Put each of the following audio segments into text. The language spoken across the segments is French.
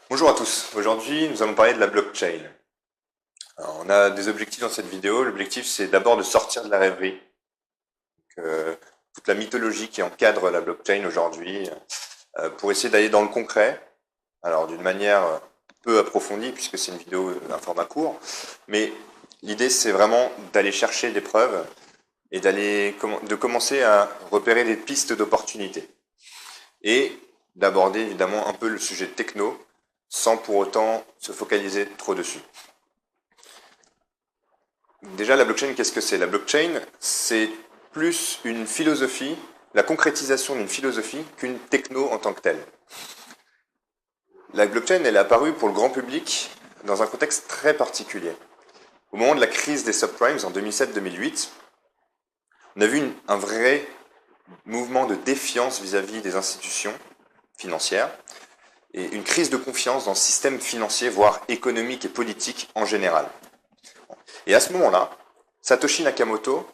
Bonjour à tous. Aujourd'hui, nous allons parler de la blockchain. Alors, on a des objectifs dans cette vidéo. L'objectif, c'est d'abord de sortir de la rêverie. Toute la mythologie qui encadre la blockchain aujourd'hui, pour essayer d'aller dans le concret. Alors, d'une manière peu approfondie, puisque c'est une vidéo d'un format court. Mais l'idée, c'est vraiment d'aller chercher des preuves et de commencer à repérer des pistes d'opportunités. Et d'aborder évidemment un peu le sujet techno, sans pour autant se focaliser trop dessus. Déjà, la blockchain, qu'est-ce que c'est? La blockchain, c'est plus une philosophie, la concrétisation d'une philosophie qu'une techno en tant que telle. La blockchain, elle est apparue pour le grand public dans un contexte très particulier. Au moment de la crise des subprimes en 2007-2008, on a vu un vrai mouvement de défiance vis-à-vis des institutions financières et une crise de confiance dans le système financier, voire économique et politique en général. Et à ce moment-là, Satoshi Nakamoto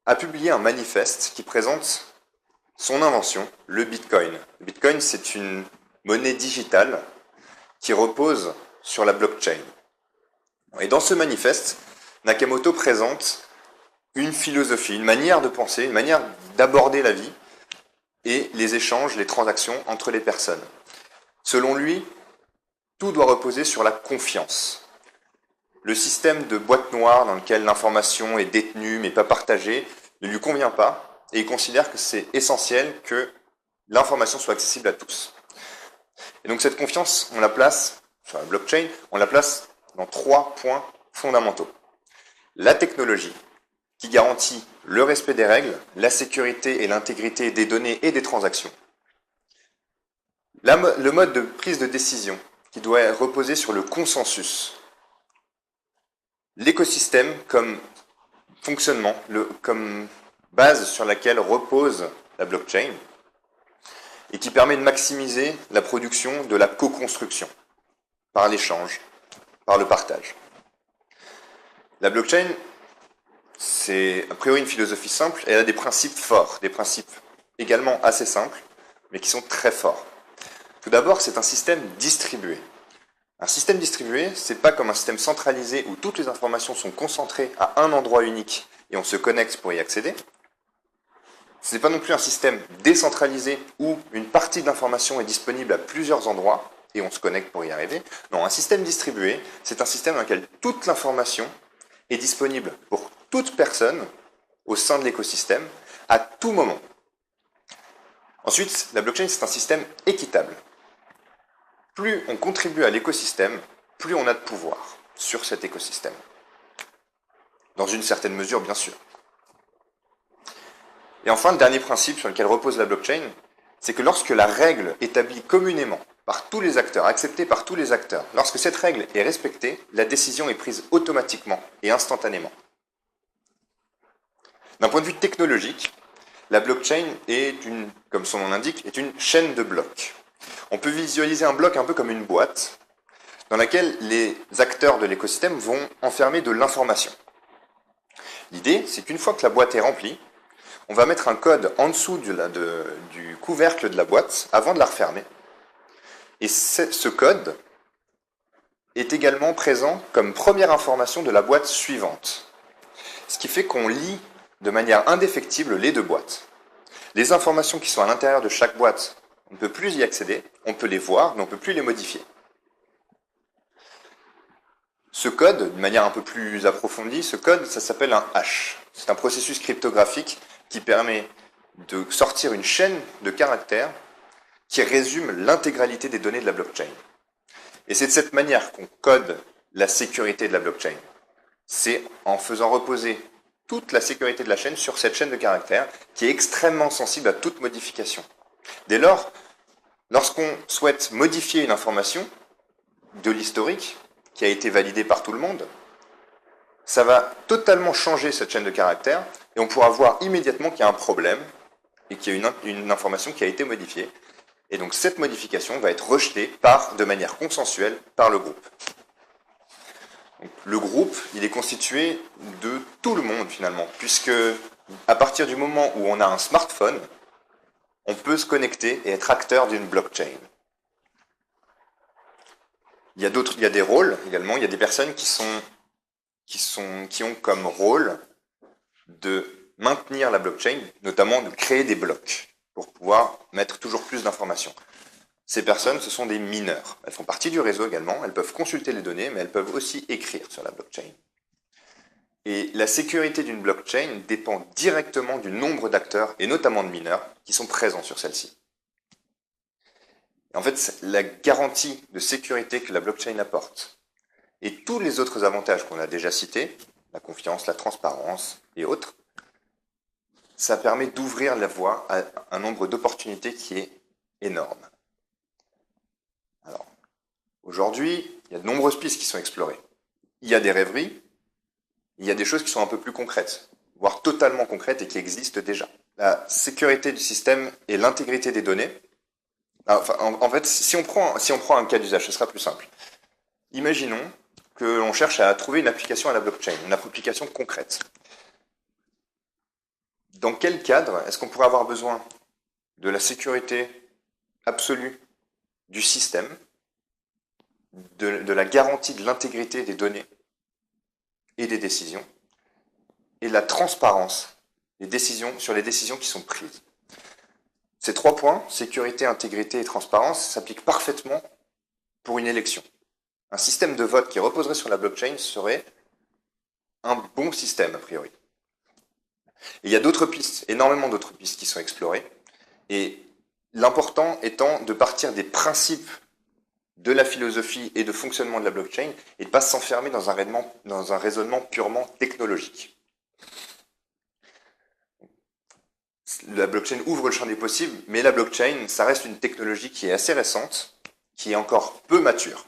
a publié un manifeste qui présente son invention, le Bitcoin. Le Bitcoin, c'est une monnaie digitale qui repose sur la blockchain. Et dans ce manifeste, Nakamoto présente une philosophie, une manière de penser, une manière d'aborder la vie et les échanges, les transactions entre les personnes. Selon lui, tout doit reposer sur la confiance. Le système de boîte noire dans lequel l'information est détenue mais pas partagée ne lui convient pas et il considère que c'est essentiel que l'information soit accessible à tous. Et donc cette confiance, on la place, sur la blockchain, on la place dans 3 points fondamentaux. La technologie, qui garantit le respect des règles, la sécurité et l'intégrité des données et des transactions. Le mode de prise de décision, qui doit reposer sur le consensus. L'écosystème comme fonctionnement, comme base sur laquelle repose la blockchain, et qui permet de maximiser la production de la co-construction, par l'échange, par le partage. La blockchain, c'est a priori une philosophie simple, et elle a des principes forts, des principes également assez simples, mais qui sont très forts. Tout d'abord, c'est un système distribué. Un système distribué, c'est pas comme un système centralisé où toutes les informations sont concentrées à un endroit unique et on se connecte pour y accéder. Ce n'est pas non plus un système décentralisé où une partie de l'information est disponible à plusieurs endroits et on se connecte pour y arriver. Non, un système distribué, c'est un système dans lequel toute l'information est disponible pour toute personne au sein de l'écosystème à tout moment. Ensuite, la blockchain, c'est un système équitable. Plus on contribue à l'écosystème, plus on a de pouvoir sur cet écosystème. Dans une certaine mesure, bien sûr. Et enfin, le dernier principe sur lequel repose la blockchain, c'est que lorsque la règle établie communément par tous les acteurs, acceptée par tous les acteurs, lorsque cette règle est respectée, la décision est prise automatiquement et instantanément. D'un point de vue technologique, la blockchain est comme son nom l'indique, est une chaîne de blocs. On peut visualiser un bloc un peu comme une boîte dans laquelle les acteurs de l'écosystème vont enfermer de l'information. L'idée, c'est qu'une fois que la boîte est remplie, on va mettre un code en dessous du couvercle de la boîte avant de la refermer. Et ce code est également présent comme première information de la boîte suivante. Ce qui fait qu'on lit de manière indéfectible les deux boîtes. Les informations qui sont à l'intérieur de chaque boîte, on ne peut plus y accéder, on peut les voir, mais on ne peut plus les modifier. Ce code, de manière un peu plus approfondie, ce code, ça s'appelle un hash. C'est un processus cryptographique qui permet de sortir une chaîne de caractères qui résume l'intégralité des données de la blockchain. Et c'est de cette manière qu'on code la sécurité de la blockchain. C'est en faisant reposer toute la sécurité de la chaîne sur cette chaîne de caractères qui est extrêmement sensible à toute modification. Dès lors, lorsqu'on souhaite modifier une information de l'historique qui a été validée par tout le monde, ça va totalement changer cette chaîne de caractères et on pourra voir immédiatement qu'il y a un problème et qu'il y a une information qui a été modifiée. Et donc cette modification va être rejetée de manière consensuelle par le groupe. Donc, le groupe, il est constitué de tout le monde finalement, puisque à partir du moment où on a un smartphone, on peut se connecter et être acteur d'une blockchain. Il y a des rôles également, il y a des personnes qui ont comme rôle de maintenir la blockchain, notamment de créer des blocs pour pouvoir mettre toujours plus d'informations. Ces personnes, ce sont des mineurs. Elles font partie du réseau également, elles peuvent consulter les données, mais elles peuvent aussi écrire sur la blockchain. Et la sécurité d'une blockchain dépend directement du nombre d'acteurs, et notamment de mineurs, qui sont présents sur celle-ci. En fait, la garantie de sécurité que la blockchain apporte, et tous les autres avantages qu'on a déjà cités, la confiance, la transparence et autres, ça permet d'ouvrir la voie à un nombre d'opportunités qui est énorme. Alors, aujourd'hui, il y a de nombreuses pistes qui sont explorées. Il y a des rêveries, il y a des choses qui sont un peu plus concrètes, voire totalement concrètes et qui existent déjà. La sécurité du système et l'intégrité des données. Enfin, en fait, si on prend un cas d'usage, ce sera plus simple. Imaginons que l'on cherche à trouver une application à la blockchain, une application concrète. Dans quel cadre est-ce qu'on pourrait avoir besoin de la sécurité absolue du système, de la garantie de l'intégrité des données et des décisions, et de la transparence sur les décisions qui sont prises? Ces 3 points, sécurité, intégrité et transparence, s'appliquent parfaitement pour une élection. Un système de vote qui reposerait sur la blockchain serait un bon système, a priori. Et il y a d'autres pistes, énormément d'autres pistes qui sont explorées, et l'important étant de partir des principes de la philosophie et de fonctionnement de la blockchain, et de ne pas s'enfermer dans un raisonnement purement technologique. La blockchain ouvre le champ des possibles, mais la blockchain, ça reste une technologie qui est assez récente, qui est encore peu mature.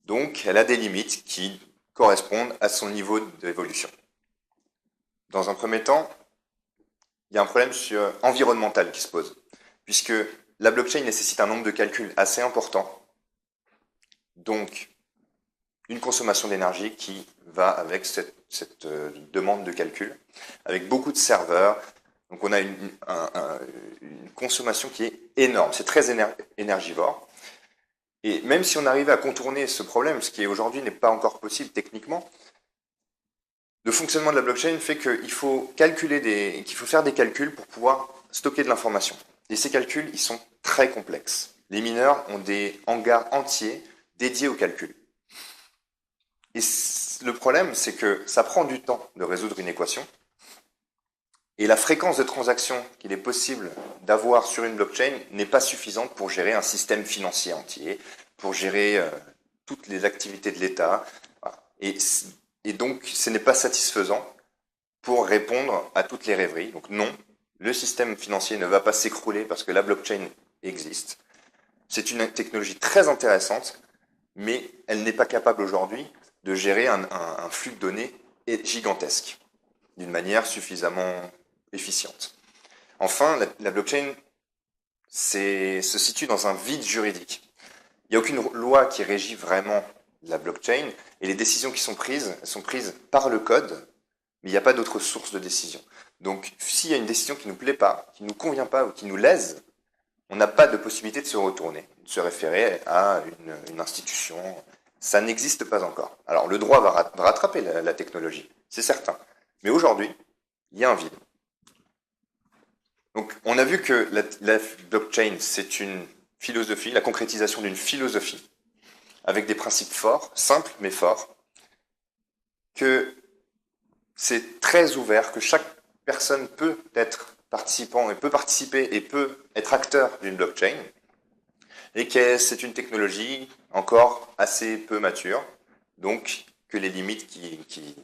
Donc, elle a des limites qui correspondent à son niveau d'évolution. Dans un premier temps, il y a un problème environnemental qui se pose, puisque la blockchain nécessite un nombre de calculs assez important, donc une consommation d'énergie qui va avec cette demande de calcul, avec beaucoup de serveurs. Donc on a une consommation qui est énorme, c'est très énergivore. Et même si on arrivait à contourner ce problème, ce qui aujourd'hui n'est pas encore possible techniquement, le fonctionnement de la blockchain fait qu'il faut faire des calculs pour pouvoir stocker de l'information. Et ces calculs, ils sont très complexes. Les mineurs ont des hangars entiers dédiés aux calculs. Et le problème, c'est que ça prend du temps de résoudre une équation. Et la fréquence de transactions qu'il est possible d'avoir sur une blockchain n'est pas suffisante pour gérer un système financier entier, pour gérer toutes les activités de l'État. Et donc, ce n'est pas satisfaisant pour répondre à toutes les rêveries. Donc non, le système financier ne va pas s'écrouler parce que la blockchain existe. C'est une technologie très intéressante, mais elle n'est pas capable aujourd'hui de gérer un flux de données gigantesque d'une manière suffisamment efficiente. Enfin, la blockchain se situe dans un vide juridique. Il n'y a aucune loi qui régit vraiment la blockchain, et les décisions qui sont prises, elles sont prises par le code, mais il n'y a pas d'autre source de décision. Donc, s'il y a une décision qui ne nous plaît pas, qui ne nous convient pas ou qui nous lèse, on n'a pas de possibilité de se retourner, de se référer à une institution. Ça n'existe pas encore. Alors, le droit va rattraper la technologie, c'est certain. Mais aujourd'hui, il y a un vide. Donc, on a vu que la blockchain, c'est une philosophie, la concrétisation d'une philosophie, avec des principes forts, simples mais forts, que c'est très ouvert, que chaque personne peut être participant et peut participer et peut être acteur d'une blockchain, et que c'est une technologie encore assez peu mature, donc que les limites qui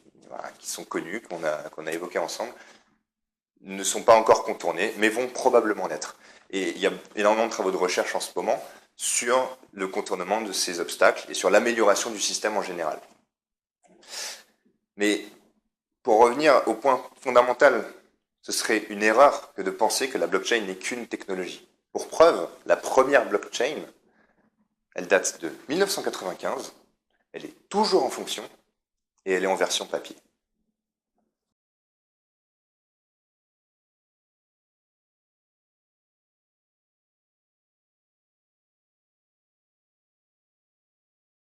sont connues, qu'on a évoquées ensemble, ne sont pas encore contournées, mais vont probablement l'être. Et il y a énormément de travaux de recherche en ce moment sur le contournement de ces obstacles et sur l'amélioration du système en général. Mais pour revenir au point fondamental, ce serait une erreur que de penser que la blockchain n'est qu'une technologie. Pour preuve, la première blockchain, elle date de 1995, elle est toujours en fonction et elle est en version papier.